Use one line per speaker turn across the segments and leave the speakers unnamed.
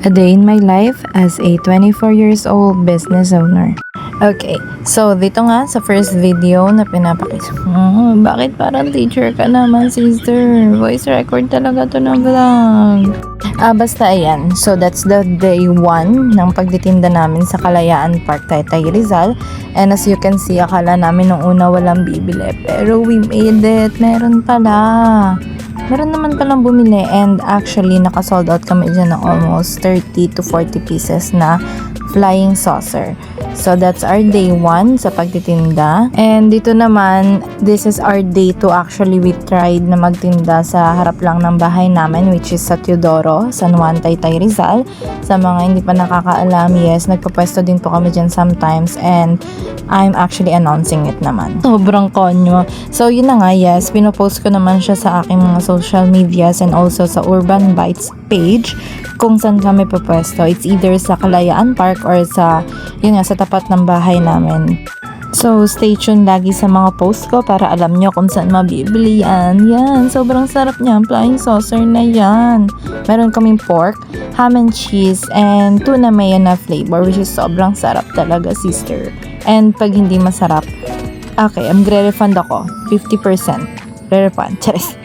A day in my life as a 24 years old business owner. Okay, so dito nga sa first video na pinapakita. Bakit parang teacher ka naman, sister? Voice record talaga to ng vlog. Basta ayan. So that's the day 1 ng pagtitinda namin sa Kalayaan Park, Taytay, Rizal. And as you can see, akala namin nung una walang bibili. Pero we made it. Meron pala. Meron naman palang bumili, and actually naka-sold out kami dyan ng almost 30 to 40 pieces na flying saucer. So that's our day 1 sa pagtitinda. And dito naman, this is our day 2. Actually, we tried na magtinda sa harap lang ng bahay namin, which is sa Teodoro, San Juan, Taytay, Rizal. Sa mga hindi pa nakakaalam, yes, nagpapwesto din po kami dyan sometimes, and I'm actually announcing it naman. Sobrang konyo. So yun na nga, yes, pinopost ko naman siya sa aking mga social medias and also sa Urban Bites page kung saan kami papwesto. It's either sa Kalayaan Park or sa, yun nga, sa tapat ng bahay namin. So, stay tuned lagi sa mga post ko para alam nyo kung saan mabibili yan. Yan, sobrang sarap niyan. Flying saucer na yan. Meron kaming pork, ham and cheese, and tuna mayo na flavor, which is sobrang sarap talaga, sister. And pag hindi masarap, okay, magre-refund ako. 50%. Re-refund. Charis.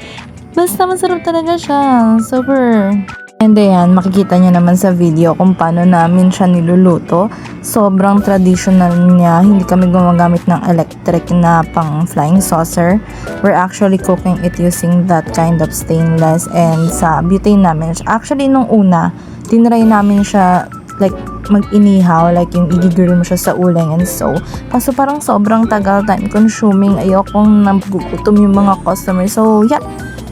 Basta masarap talaga siya. Super. And ayan, makikita nyo naman sa video kung paano namin siya niluluto. Sobrang traditional niya. Hindi kami gumagamit ng electric na pang flying saucer. We're actually cooking it using that kind of stainless, and sa butane namin. Actually, nung una, tinry namin siya like mag-inihaw, like yung igigrill mo siya sa uling and so. Kaso parang sobrang tagal, time consuming. Ayokong nagugutom yung mga customers. So, yeah.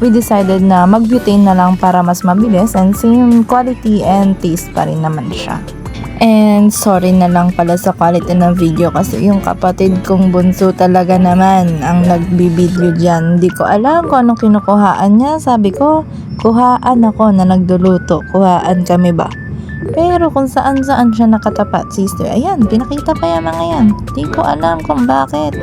We decided na mag-butane na lang para mas mabilis, and same quality and taste pa rin naman siya. And sorry na lang pala sa quality ng video kasi yung kapatid kong bunso talaga naman ang nagbibideo dyan. Hindi ko alam kung anong kinukuhaan niya. Sabi ko, kuhaan ako na nagduluto. Kuhaan kami ba? Pero kung saan-saan siya nakatapat, sister, ayan, pinakita pa yung mga yan. Hindi ko alam kung bakit.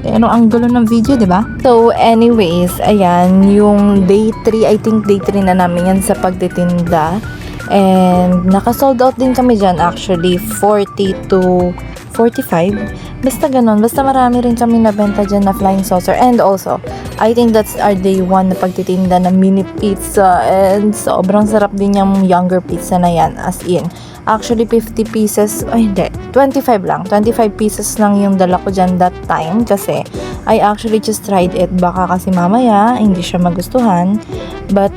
Pero ang gulo ng video, di ba? So, anyways, ayan, yung day 3, I think day 3 na namin yan sa pagtitinda. And naka-sold out din kami dyan, actually, 40 to 45. Basta ganun, basta marami rin kami nabenta dyan na flying saucer. And also, I think that's our day 1 na pagtitinda ng mini pizza. And sobrang sarap din yung younger pizza na yan, as in. Actually, 50 pieces, ay hindi, 25 lang. 25 pieces lang yung dala ko dyan that time kasi I actually just tried it. Baka kasi mamaya, hindi siya magustuhan. But,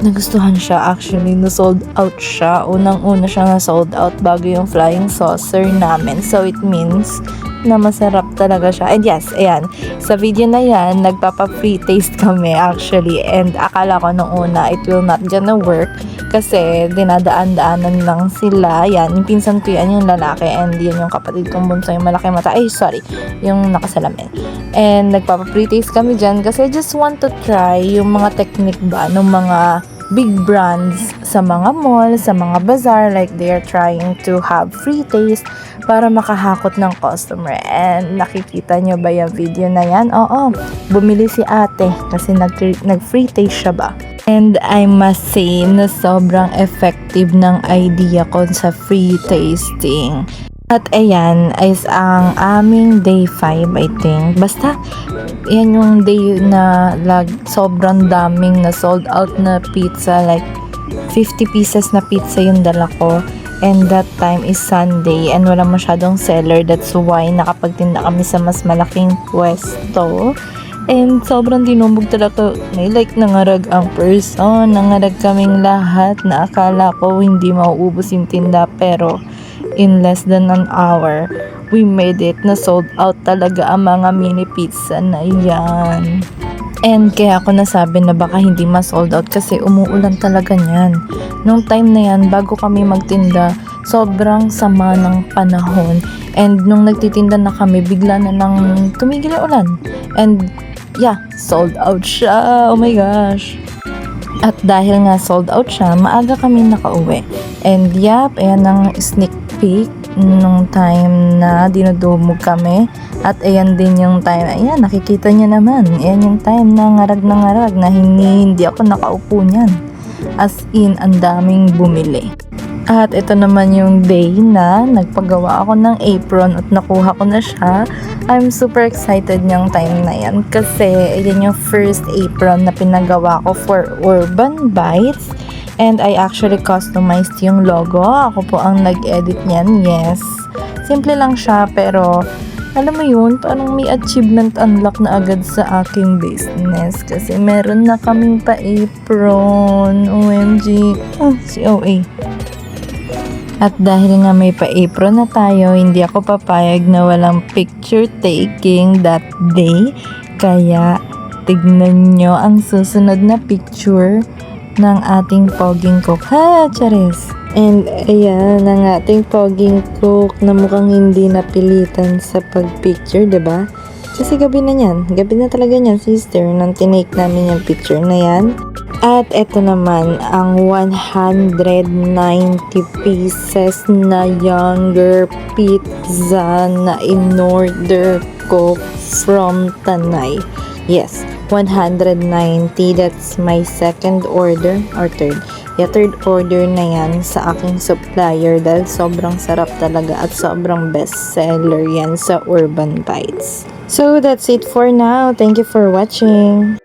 nagustuhan siya actually. Na-sold out siya. Unang-una siya na-sold out bago yung flying saucer namin. So, it means na masarap talaga siya. And yes, ayan, sa video na yan, nagpapa-free taste kami actually. And akala ko nung una, it will not gonna work kasi dinadaan-daanan lang sila. Yan, yung pinsan ko yan, yung lalaki, and yun yung kapatid kong bunso, yung malaki mata. Ay, sorry, yung nakasalamin. And nagpapa-free taste kami dyan kasi I just want to try yung mga technique ba ng mga big brands sa mga mall, sa mga bazaar, like they are trying to have free taste para makahakot ng customer. And nakikita nyo ba yung video na yan? Oo, bumili si ate kasi nag-free taste siya ba? And I must say na sobrang effective ng idea ko sa free tasting. At ayan is ang aming day 5, I think. Basta, yan yung day na sobrang daming na sold out na pizza. Like, 50 pieces na pizza yung dala ko. And that time is Sunday and wala masyadong seller. That's why nakapagtinda kami sa mas malaking pwesto. And sobrang dinumog talaga. May like nangarag ang person. Nangarag kaming lahat na akala ko hindi mauubos yung tinda. Pero in less than an hour, we made it. Na sold out talaga ang mga mini pizza na yan. And kaya ako nasabi na baka hindi ma-sold out kasi umuulan talaga niyan. Nung time na yan, bago kami magtinda, sobrang sama ng panahon. And nung nagtitinda na kami, bigla na nang tumigil ang ulan. And yeah, sold out siya. Oh my gosh. At dahil nga sold out siya, maaga kami nakauwi. And yap, ayan ang sneak peek nung time na dinudumog kami. At ayan din yung time, ayan, nakikita niya naman. Ayan yung time na ngarag na hindi ako nakaupo niyan. As in, ang daming bumili. At ito naman yung day na nagpagawa ako ng apron at nakuha ko na siya. I'm super excited niyang time na yan kasi yan yung first apron na pinagawa ko for Urban Bites. And I actually customized yung logo. Ako po ang nag-edit niyan, yes. Simple lang siya pero alam mo yun, parang may achievement unlock na agad sa aking business kasi meron na kaming pa-apron. OMG. Si OA. At dahil nga may pa-apron na tayo, hindi ako papayag na walang picture taking that day. Kaya tignan nyo ang susunod na picture ng ating poging cook. Ha, charis! And ayan ang ating poging cook na mukhang hindi napilitan sa pagpicture, diba? Kasi gabi na yan. Gabi na talaga yan, sister, nang tinake namin yung picture na yan. At eto naman ang 190 pieces na younger pizza na in-order ko from Tanay. Yes, 190. That's my second order or third. Yeah, third order na yan sa aking supplier dahil sobrang sarap talaga at sobrang best seller yan sa Urban Bites. So that's it for now. Thank you for watching.